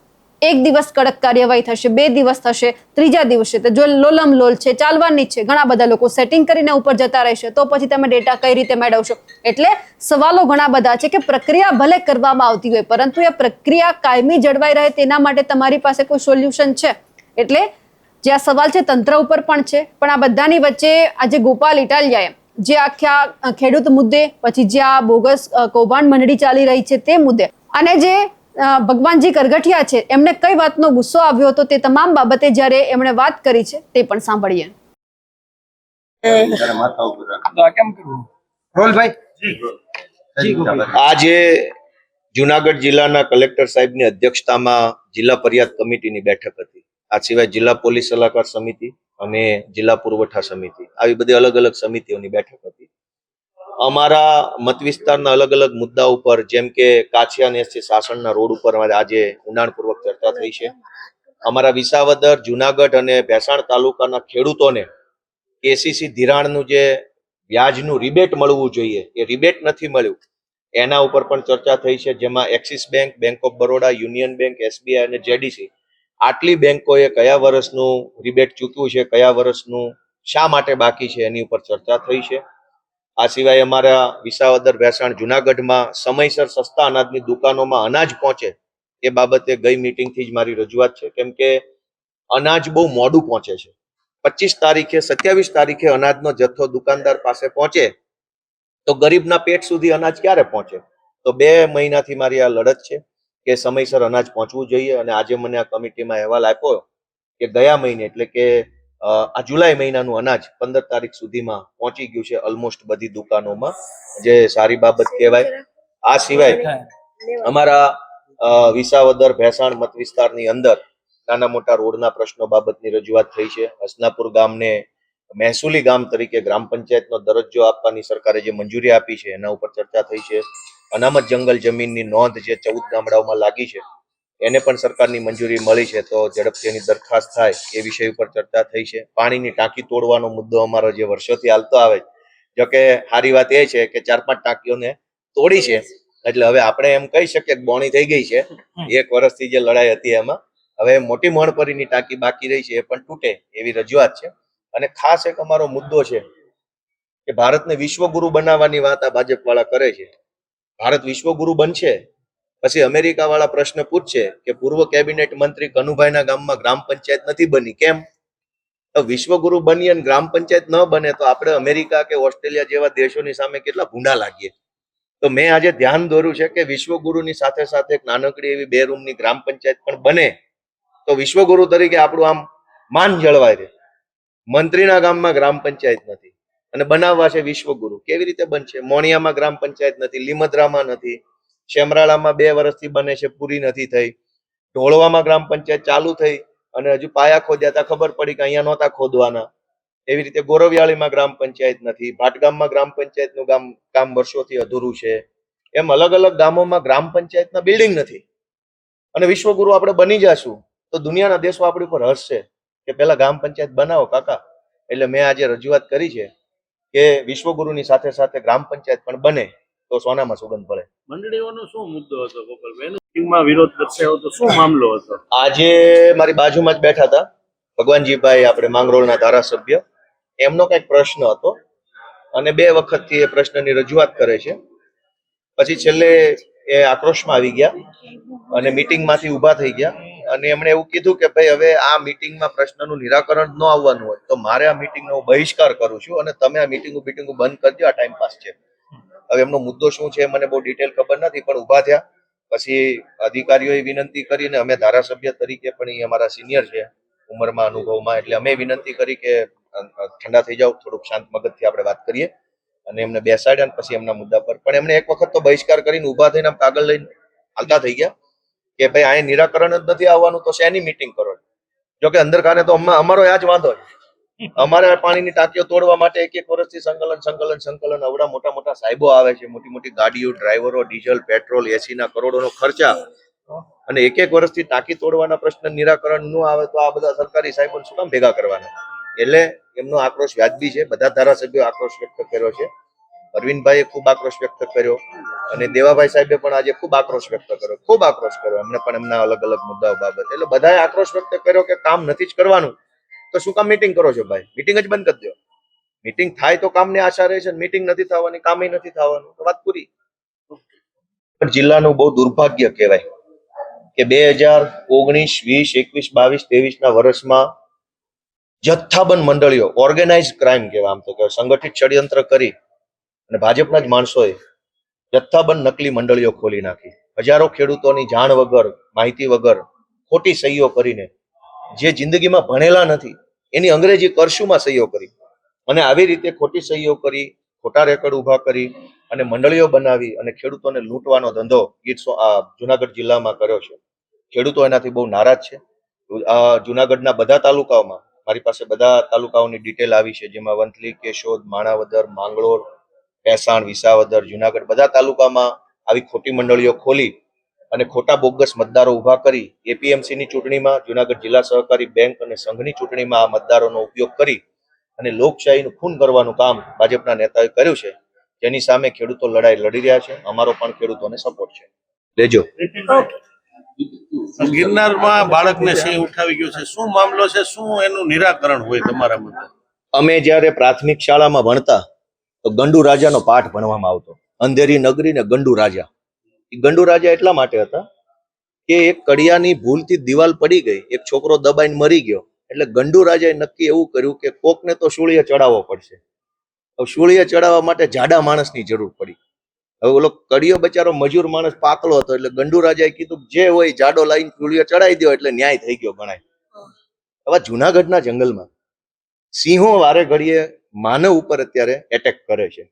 એક દિવસ કડક કાર્યવાહી થશે, 2 દિવસ થશે, ત્રીજા દિવસે તો જો લોલમ લોલ છે, ચાલવાની છે, ઘણા બધા લોકો સેટિંગ કરીને ઉપર જતા રહેશે, તો પછી તમે ડેટા કઈ રીતે મેળવશો? એટલે સવાલો ઘણા બધા છે કે પ્રક્રિયા ભલે કરવામાં આવતી હોય પરંતુ એ પ્રક્રિયા કાયમી જળવાઈ રહે તેના માટે તમારી પાસે કોઈ સોલ્યુશન છે? એટલે જે આ સવાલ છે તંત્ર ઉપર પણ છે. પણ આ બધાની વચ્ચે આજે ગોપાલ ઇટાલિયાએ જે આખા ખેડૂત મુદ્દે, પછી જે આ બોગસ કૌભાંડ મંડળી ચાલી રહી છે તે મુદ્દે, અને જે ભગવાનજી કરગઠિયા છે એમને કઈ વાતનો ગુસ્સો આવ્યો હતો તે તમામ બાબતે જ્યારે એમણે વાત કરી છે તે પણ સાંભળીએ. આજે જુનાગઢ જિલ્લાના કલેક્ટર સાહેબની અધ્યક્ષતામાં જિલ્લા ફરિયાદ કમિટીની બેઠક હતી. આ સિવાય જિલ્લા પોલીસ સલાહકાર સમિતિ અને જિલ્લા પુરવઠા સમિતિ, આવી બધી અલગ અલગ સમિતિઓની બેઠક હતી. અમારા મત વિસ્તારના અલગ અલગ મુદ્દા ઉપર, જેમ કે કાછિયા નેસથી સાસણના રોડ ઉપર આજે ઊંડાણપૂર્વક ચર્ચા થઈ છે. અમારા વિસાવદર, જુનાગઢ અને ભેસાણ તાલુકાના ખેડૂતોને કેસીસી ધિરાણનું જે વ્યાજનું રિબેટ મળવું જોઈએ એ રિબેટ નથી મળ્યું, એના ઉપર પણ ચર્ચા થઈ છે. જેમાં axis bank, bank of Baroda, union bank, SBI અને જેડીસી, આટલી બેંકોએ કયા વર્ષનું રિબેટ ચૂક્યું છે, કયા વર્ષનું શા માટે બાકી છે, એની ઉપર ચર્ચા થઈ છે. આ સિવાય અમારા વિસાવદર, ભેસાણ, જુનાગઢમાં સમયસર સસ્તા અનાજની દુકાનોમાં અનાજ પહોંચે એ બાબતે ગઈ મીટિંગથી જ મારી રજૂઆત છે. કેમ કે અનાજ બહુ મોડું પહોંચે છે. 25 તારીખે, 27 તારીખે અનાજનો જથ્થો દુકાનદાર પાસે પહોંચે તો ગરીબના પેટ સુધી અનાજ ક્યારે પહોંચે? તો 2 મહિનાથી મારી આ લડત છે કે સમયસર અનાજ પહોંચવું જોઈએ. અને આજે મને આ કમિટીમાં અહેવાલ આપ્યો કે ગયા મહિને, એટલે કે આ જુલાઈ મહિનાનું અનાજ 15 તારીખ સુધીમાં પહોંચી ગયું છે ઓલમોસ્ટ બધી દુકાનોમાં, જે સારી બાબત કહેવાય. આ સિવાય અમારા વિસાવદર, ભેસાણ મત વિસ્તારની અંદર નાના મોટા રોડના પ્રશ્નો બાબતની રજૂઆત થઈ છે. હસનાપુર ગામને મહેસૂલી ગામ તરીકે ગ્રામ પંચાયતનો દરજ્જો આપવાની સરકારે જે મંજૂરી આપી છે એના ઉપર ચર્ચા થઈ છે. અનામત જંગલ જમીનની નોંધ જે 14 ગામડાઓમાં લાગી છે એને પણ સરકારની મંજૂરી મળી છે, તો ઝડપથી એની દરખાસ્ત થાય એ વિષય ઉપર ચર્ચા થઈ છે. પાણીની ટાંકી તોડવાનો મુદ્દો અમારો જે વર્ષોથી હાલતો આવે છે, જોકે સારી વાત એ છે કે 4-5 ટાંકીઓને તોડી છે, એટલે હવે આપણે એમ કહી શકીએ કે બોણી થઈ ગઈ છે. 1 વર્ષથી જે લડાઈ હતી એમાં હવે મોટી મોણપરીની ટાંકી બાકી રહી છે, એ પણ તૂટે એવી રજૂઆત છે. અને ખાસ એક અમારો મુદ્દો છે કે ભારતને વિશ્વગુરુ બનાવવાની વાત આ ભાજપ વાળા કરે છે. ભારત વિશ્વગુરુ બનશે પછી અમેરિકા વાળા પ્રશ્ન પૂછશે કે પૂર્વ કેબિનેટ મંત્રી કનુભાઈના ગામમાં ગ્રામ પંચાયત નથી બની, કેમ? તો વિશ્વગુરુ બની અને ગ્રામ પંચાયત ન બને તો આપણે અમેરિકા કે ઓસ્ટ્રેલિયા જેવા દેશોની સામે કેટલા ભૂંડા લાગીએ. તો મેં આજે ધ્યાન દોર્યું છે કે વિશ્વગુરુની સાથે સાથે એક નાનકડી એવી 2 રૂમની ગ્રામ પંચાયત પણ બને તો વિશ્વગુરુ તરીકે આપણું આમ માન જળવાય રહે. મંત્રીના ગામમાં ગ્રામ પંચાયત નથી અને બનાવવા છે વિશ્વગુરુ, કેવી રીતે બનશે? મોણિયામાં ગ્રામ પંચાયત નથી, લીમદ્રામાં નથી, શેમરાળામાં 2 વર્ષથી બને છે, પૂરી નથી થઈ, ઢોળવામાં ગ્રામ પંચાયત ચાલુ થઈ અને હજુ પાયા ખોદ્યા હતા, ખબર પડી કે અહીંયા નહોતા ખોદવાના. એવી રીતે ગોરવિયાળીમાં ગ્રામ પંચાયત નથી, ભાટગામમાં ગ્રામ પંચાયતનું કામ વર્ષોથી અધૂરું છે. એમ અલગ અલગ ગામોમાં ગ્રામ પંચાયતના બિલ્ડિંગ નથી. અને વિશ્વગુરુ આપણે બની જશું તો દુનિયાના દેશો આપણી ઉપર હસશે કે પેલા ગ્રામ પંચાયત બનાવો કાકા. એટલે મેં આજે રજૂઆત કરી છે કે વિશ્વગુરુની સાથે સાથે ગ્રામ પંચાયત પણ બને તો સોનામાં સુગંધ પડે. મંડળીઓનો શું મુદ્દો હતો ગોપાલભાઈ? મિટિંગમાં વિરોધ દર્શાવ્યો તો શું મામલો હતો? આજે મારી બાજુમાં જ બેઠા હતા ભગવાનજીભાઈ, આપણે માંગરોળના ધારાસભ્ય, એમનો કઈક પ્રશ્ન હતો અને 2 વખતથી એ પ્રશ્નની રજૂઆત કરે છે. પછી છેલ્લે એ આક્રોશમાં આવી ગયા અને મિટિંગમાંથી ઊભા થઈ ગયા અને એમણે એવું કીધું કે ભાઈ હવે આ મિટિંગમાં પ્રશ્નનું નિરાકરણ ન આવવાનું હોય તો મારે આ મિટિંગનો બહિષ્કાર કરું છું અને તમે આ મિટિંગો બંધ કરજો, આ ટાઈમ પાસ છે. હવે એમનો મુદ્દો શું છે મને બહુ ડિટેલ ખબર નથી, પણ ઊભા થયા. પછી અધિકારીઓએ વિનંતી કરીને, અમે ધારાસભ્ય તરીકે પણ એ અમારા સિનિયર છે ઉંમરમાં, અનુભવમાં, એટલે અમે વિનંતી કરી કે ઠંડા થઈ જાઓ, થોડુંક શાંત મગજથી આપણે વાત કરીએ અને એમને બેસાડ્યા અને પછી એમના મુદ્દા પર. પણ એમણે એક વખત તો બહિષ્કાર કરીને ઊભા થઈને આમ કાગળ લઈને હાલતા થઈ ગયા કે ભાઈ અહીંયા નિરાકરણ જ નથી આવવાનું તો શેની મિટિંગ કરો? જોકે અંદર કાને તો અમારો આ જ વાંધો છે. અમારે પાણીની ટાંકીઓ તોડવા માટે 1 વર્ષથી સંકલન અવડા મોટા સાહેબો આવે છે, મોટી મોટી ગાડીઓ, ડ્રાઈવરો, ડીઝલ, પેટ્રોલ, એસીના કરોડોનો ખર્ચા, અને 1 વર્ષથી ટાંકી તોડવાના પ્રશ્ન નિરાકરણ ન આવે તો આ બધા સરકારી સાહેબો શું કામ ભેગા કરવાના? એટલે એમનો આક્રોશ વ્યાજબી છે. બધા ધારાસભ્યો આક્રોશ વ્યક્ત કર્યો છે. અરવિંદભાઈએ ખૂબ આક્રોશ વ્યક્ત કર્યો અને દેવાભાઈ સાહેબે પણ આજે ખૂબ આક્રોશ વ્યક્ત કર્યો. એમને પણ એમના અલગ અલગ મુદ્દાઓ બાબતે. એટલે બધાએ આક્રોશ વ્યક્ત કર્યો કે કામ નથી જ કરવાનું તો શું કામ મીટિંગ કરો છો ભાઈ? મીટિંગ જ બંધ કરી દો. મીટિંગ થાય તો કામને આશા રહે છે, મીટિંગ નથી થવાની, કામે નથી થવાનું, તો વાત પૂરી. જિલ્લાનું બહુ દુર્ભાગ્ય કહેવાય કે 2019, 20, 21, 22, 23 ના વર્ષમાં જથ્થાબંધ મંડળીઓ, ઓર્ગેનાઇઝ ક્રાઇમ કહેવાય, આમ તો કહેવાય, સંગઠિત ષડયંત્ર કરી અને ભાજપના જ માણસોએ જથ્થાબંધ નકલી મંડળીઓ ખોલી નાખી. હજારો ખેડૂતોની જાણ વગર, માહિતી વગર, ખોટી સહીઓ કરીને, જે જિંદગીમાં ભણેલા નથી એની અંગ્રેજી કરશુમાં સહીઓ કરી અને આવી રીતે ખોટી સહીઓ કરી, ખોટા રેકોર્ડ ઉભા કરી અને મંડળીઓ બનાવી અને ખેડૂતોને લૂંટવાનો ધંધો જુનાગઢ જિલ્લામાં કર્યો છે. ખેડૂતો એનાથી બહુ નારાજ છે. જુનાગઢના બધા તાલુકાઓમાં, મારી પાસે બધા તાલુકાઓની ડિટેલ આવી છે, જેમાં વંથલી, કેશોદ, માણાવદર, માંગરોળ, ભેસાણ, વિસાવદર, જુનાગઢ, બધા તાલુકામાં આવી ખોટી મંડળીઓ ખોલી અને ખોટા બોગસ મતદારો ઉભા કરી એપીએમસીની ચૂંટણીમાં, જુનાગઢ જિલ્લા સહકારી બેંક અને સંઘની ચૂંટણીમાં આ મતદારોનો ઉપયોગ કરી અને લોકશાહીનું ખૂન કરવાનું કામ ભાજપના નેતાઓએ કર્યું છે, જેની સામે ખેડૂતો લડાઈ લડી રહ્યા છે. અમારો પણ ખેડૂતોને સપોર્ટ છે. લેજો. ગિરનારમાં બાળકને સિંહ ઉઠાવી ગયો છે, શું મામલો છે? શું એનું નિરાકરણ હોય તમારા મતે? અમે જ્યારે પ્રાથમિક શાળામાં ભણતા તો ગંડુ રાજાનો પાઠ ભણવામાં આવતો. અંધેરી નગરી ને ગંડુ રાજા. એ ગંડુ રાજા એટલા માટે હતા કે એક કડિયાની ભૂલથી દિવાલ પડી ગઈ, એક છોકરો દબાઈને મરી ગયો, એટલે ગંડુ રાજાએ નક્કી એવું કર્યું કે કોકને તો શૂળીએ ચડાવવો પડશે. હવે શૂળીએ ચડાવવા માટે જાડા માણસની જરૂર પડી. હવે ઓલો કડિયો બચારો મજૂર માણસ પાતળો હતો, એટલે ગંડુ રાજાએ કીધું જે હોય જાડો લાઈન શૂળીએ ચડાવી દો એટલે ન્યાય થઈ ગયો ગણાય. હવે જુનાગઢના જંગલમાં સિંહો વારે ઘડીએ માનવ ઉપર અત્યારે એટેક કરે છે.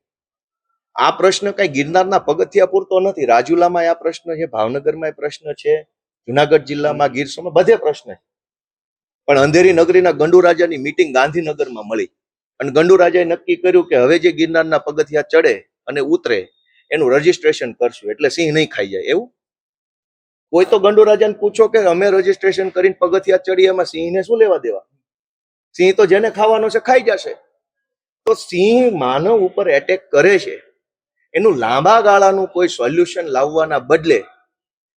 આ પ્રશ્ન કઈ ગિરનારના પગથિયા પૂરતો નથી. રાજુલામાં આ પ્રશ્ન છે, ભાવનગરમાં પ્રશ્ન છે, જુનાગઢ જિલ્લામાં, ગીર સોમનાથ બધે પ્રશ્ન છે. પણ અંધેરી નગરીના ગંડુ રાજાની મીટિંગ ગાંધીનગરમાં મળી અને ગંડુ રાજાએ નક્કી કર્યું કે હવે જે ગિરનારના પગથિયા ચડે અને ઉતરે એનું રજીસ્ટ્રેશન કરશું એટલે સિંહ નહીં ખાઈ જાય. એવું કોઈ તો ગંડુ રાજાને પૂછો કે અમે રજીસ્ટ્રેશન કરીને પગથિયા ચડીએ, એમાં સિંહને શું લેવા દેવા? સિંહ તો જેને ખાવાનો છે ખાઈ જશે. તો સિંહ માનવ ઉપર એટેક કરે છે, એનું લાંબા ગાળાનું કોઈ સોલ્યુશન લાવવાના બદલે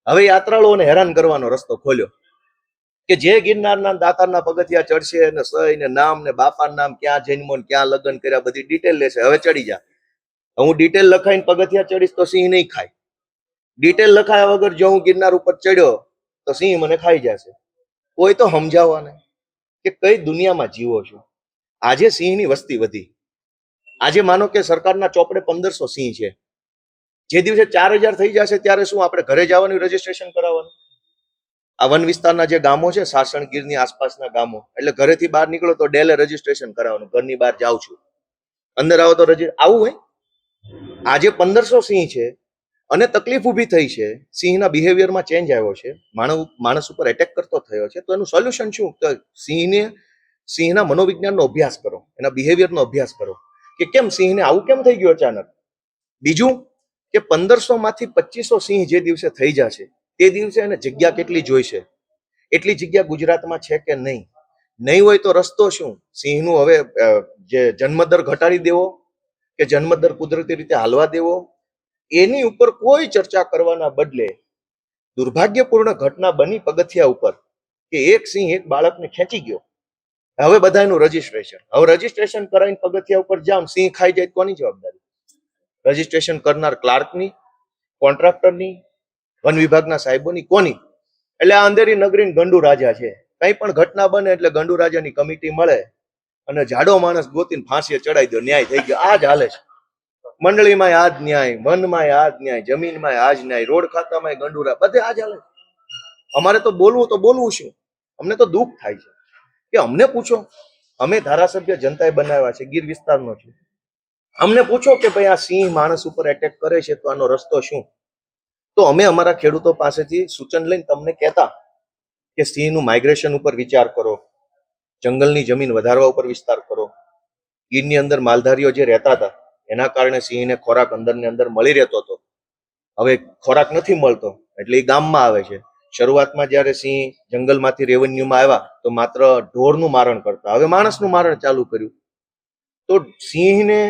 હવે યાત્રાળુઓને હેરાન કરવાનો રસ્તો ખોલ્યો કે જે ગિરનારના દાતારના પગથિયા ચડશે અને સહી ને નામ ને બાપાનું નામ, ક્યાં જન્મો ને ક્યાં લગ્ન કર્યા, બધી ડિટેલ લેશે. હવે ચડી જા, હું ડિટેલ લખાઈને પગથિયા ચડીશ તો સિંહ નહીં ખાય. ડિટેલ લખાયા વગર જો હું ગિરનાર ઉપર ચડ્યો તો સિંહ મને ખાઈ જશે. કોઈ તો સમજાવવાને કે કઈ દુનિયામાં જીવો છો. આજે સિંહની વસ્તી વધી. આજે માનો કે સરકારના ચોપડે 1500 સિંહ છે. જે દિવસે 4000 થઈ જશે ત્યારે શું આપણે ઘરે જવાનું રજીસ્ટ્રેશન કરાવવાનું? આ વન વિસ્તારના જે ગામો છે, સાસણગીરની આસપાસના ગામો, એટલે ઘરેથી બહાર નીકળો તો ડેલે રજીસ્ટ્રેશન કરાવવાનું. ઘરની બહાર જાઉં છું, અંદર આવો તો આવું હોય. આજે 1500 સિંહ છે અને તકલીફ ઊભી થઈ છે. સિંહના બિહેવિયરમાં ચેન્જ આવ્યો છે, માણસ ઉપર એટેક કરતો થયો છે. તો એનું સોલ્યુશન શું? તો સિંહના મનોવિજ્ઞાનનો અભ્યાસ કરો, એના બિહેવિયરનો અભ્યાસ કરો કે કેમ સિંહને આવું કેમ થઈ ગયું અચાનક. બીજું કે 1500 માંથી 2500 સિંહ જે દિવસે થઈ જશે તે દિવસે એને જગ્યા કેટલી જોઈશે? એટલી જગ્યા ગુજરાતમાં છે કે નહીં? નહીં હોય તો રસ્તો શું? સિંહનું હવે જે જન્મદર ઘટાડી દેવો કે જન્મદર કુદરતી રીતે હાલવા દેવો, એની ઉપર કોઈ ચર્ચા કરવાના બદલે દુર્ભાગ્યપૂર્ણ ઘટના બની પગથિયા ઉપર કે એક સિંહ એક બાળકને ખેંચી ગયો. હવે બધાનું રજીસ્ટ્રેશન કરાવીને પગથિયા ઉપર જામ, સિંહ ખાઈ જાય કોની જવાબદારી? રજીસ્ટ્રેશન કરનાર ક્લાર્કની, કોન્ટ્રાક્ટરની, વન વિભાગના સાહેબોની, કોની? એટલે આ અંધેરી નગરી ગંડુ રાજા છે. કઈ પણ ઘટના બને એટલે ગંડુ રાજાની કમિટી મળે અને જાડો માણસ ગોતીને ફાંસીએ ચડાવી દો, ન્યાય થઈ ગયો. આ જ હાલે છે. મંડળીમાં આ જ ન્યાય, વનમાં આ જ ન્યાય, જમીનમાં આ જ ન્યાય, રોડ ખાતામાં ગંડુરા, બધે આ જ હાલે. અમારે તો બોલવું શું? અમને તો દુઃખ થાય છે કે અમને પૂછો, અમે ધારાસભ્ય જનતાએ બનાવ્યા છે, ગીર વિસ્તારનો છે. અમને પૂછો કે ભાઈ આ સિંહ માણસ ઉપર એટેક કરે છે તો આનો રસ્તો શું? તો અમે અમારા ખેડૂતો પાસેથી સૂચન લઈને તમને કહેતા કે સિંહનું માઇગ્રેશન ઉપર વિચાર કરો, જંગલની જમીન વધારવા ઉપર વિસ્તાર કરો. ગીરની અંદર માલધારીઓ જે રહેતા હતા એના કારણે સિંહને ખોરાક અંદર મળી રહેતો હતો. હવે ખોરાક નથી મળતો એટલે એ ગામમાં આવે છે. શરૂઆતમાં જ્યારે સિંહ જંગલમાંથી રેવન્યુમાં આવ્યા તો માત્ર ઢોરનું મારણ કરતા, હવે માણસનું મારણ ચાલુ કર્યું. તો સિંહને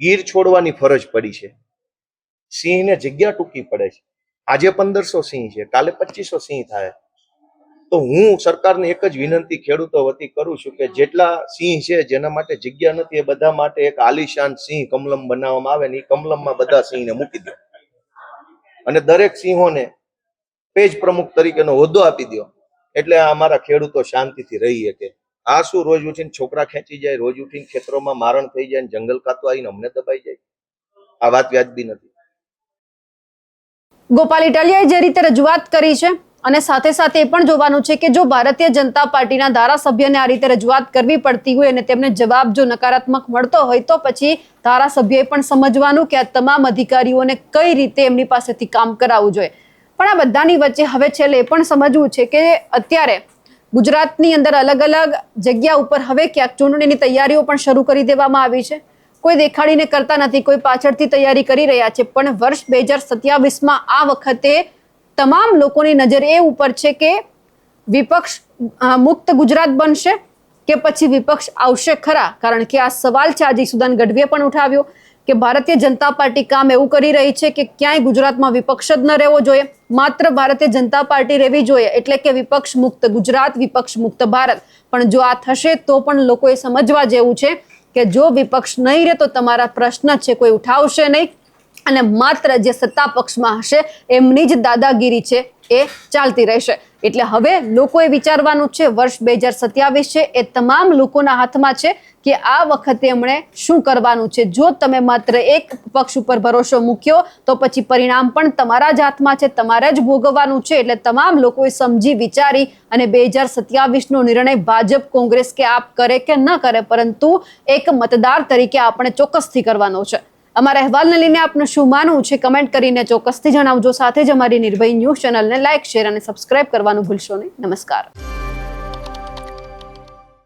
ગીર છોડવાની ફરજ પડી છે. સિંહને જગ્યા ટૂંકી પડે છે. આજે 1500 સિંહ છે, કાલે 2500 સિંહ થાય. તો હું સરકારને એક જ વિનંતી ખેડૂતો વતી કરું છું કે જેટલા સિંહ છે જેના માટે જગ્યા નથી એ બધા માટે એક આલિશાન સિંહ કમલમ બનાવવામાં આવે ને એ કમલમમાં બધા સિંહને મૂકી દો અને દરેક સિંહોને પેજ પ્રમુખ તરીકેનો હોદ્દો આપી દો. એટલે અમારા ખેડૂતો શાંતિથી રહી શકે. આ શું રોજ ઉઠીને છોકરા ખેંચી જાય, રોજ ઉઠીને ખેતરોમાં મારણ થઈ જાય, જંગલ ખાતું આવીને અમને દબાઈ જાય? આ વાત વ્યાજબી નથી. ગોપાલ ઇટાલિયાએ જે રીતે રજૂઆત કરી છે અને સાથે સાથે એ પણ જોવાનું છે કે જો ભારતીય જનતા પાર્ટીના ધારાસભ્યને આ રીતે રજૂઆત કરવી પડતી હોય અને તેમને જવાબ જો નકારાત્મક મળતો હોય તો પછી ધારાસભ્યએ પણ સમજવાનું કે આ તમામ અધિકારીઓને કઈ રીતે એમની પાસેથી કામ કરાવવું જોઈએ. પણ આ બધાની વચ્ચે હવે છેલ્લે એ પણ સમજવું છે કે અત્યારે ગુજરાતની અંદર અલગ અલગ જગ્યા ઉપર હવે ક્યાંક ચૂંટણીની તૈયારીઓ પણ શરૂ કરી દેવામાં આવી છે. કોઈ દેખાડીને કરતા નથી, કોઈ પાછળથી તૈયારી કરી રહ્યા છે. પણ વર્ષ 2027માં આ વખતે તમામ લોકોની નજર એ ઉપર છે કે વિપક્ષ મુક્ત ગુજરાત બનશે કે પછી વિપક્ષ આવશે ખરા. કારણ કે આ સવાલ છે આજે સુદાન ગઢવીએ પણ ઉઠાવ્યો કે ભારતીય જનતા પાર્ટી કામ એવું કરી રહી છે કે ક્યાંય ગુજરાતમાં વિપક્ષ જ ન રહેવો જોઈએ, માત્ર ભારતીય જનતા પાર્ટી રહેવી જોઈએ. એટલે કે વિપક્ષ મુક્ત ગુજરાત, વિપક્ષ મુક્ત ભારત. પણ જો આ થશે તો પણ લોકોએ સમજવા જેવું છે કે જો વિપક્ષ નહીં રહે તો તમારા પ્રશ્ન છે કોઈ ઉઠાવશે નહીં અને માત્ર જે સત્તા પક્ષમાં હશે એમની જ દાદાગીરી છે એ ચાલતી રહેશે. એટલે હવે લોકોએ વિચારવાનું છે, વર્ષ 2027 છે એ તમામ લોકોના હાથમાં છે કે આ વખતે એમણે શું કરવાનું છે. જો તમે માત્ર એક પક્ષ ઉપર ભરોસો મૂક્યો તો પછી પરિણામ પણ તમારા જ હાથમાં છે, તમારે જ ભોગવવાનું છે. એટલે તમામ લોકોએ સમજી વિચારી અને 2027નો નિર્ણય ભાજપ, કોંગ્રેસ કે આપ કરે કે ન કરે, પરંતુ એક મતદાર તરીકે આપણે ચોક્કસથી કરવાનો છે. અમારા અહેવાલને લઈને આપનું શું માનવું છે કમેન્ટ કરીને ચોક્કસથી જણાવજો. સાથે જ અમારી નિર્ભય ન્યૂઝ ચેનલને લાઇક, શેર અને સબસ્ક્રાઇબ કરવાનું ભૂલશો નહીં. નમસ્કાર.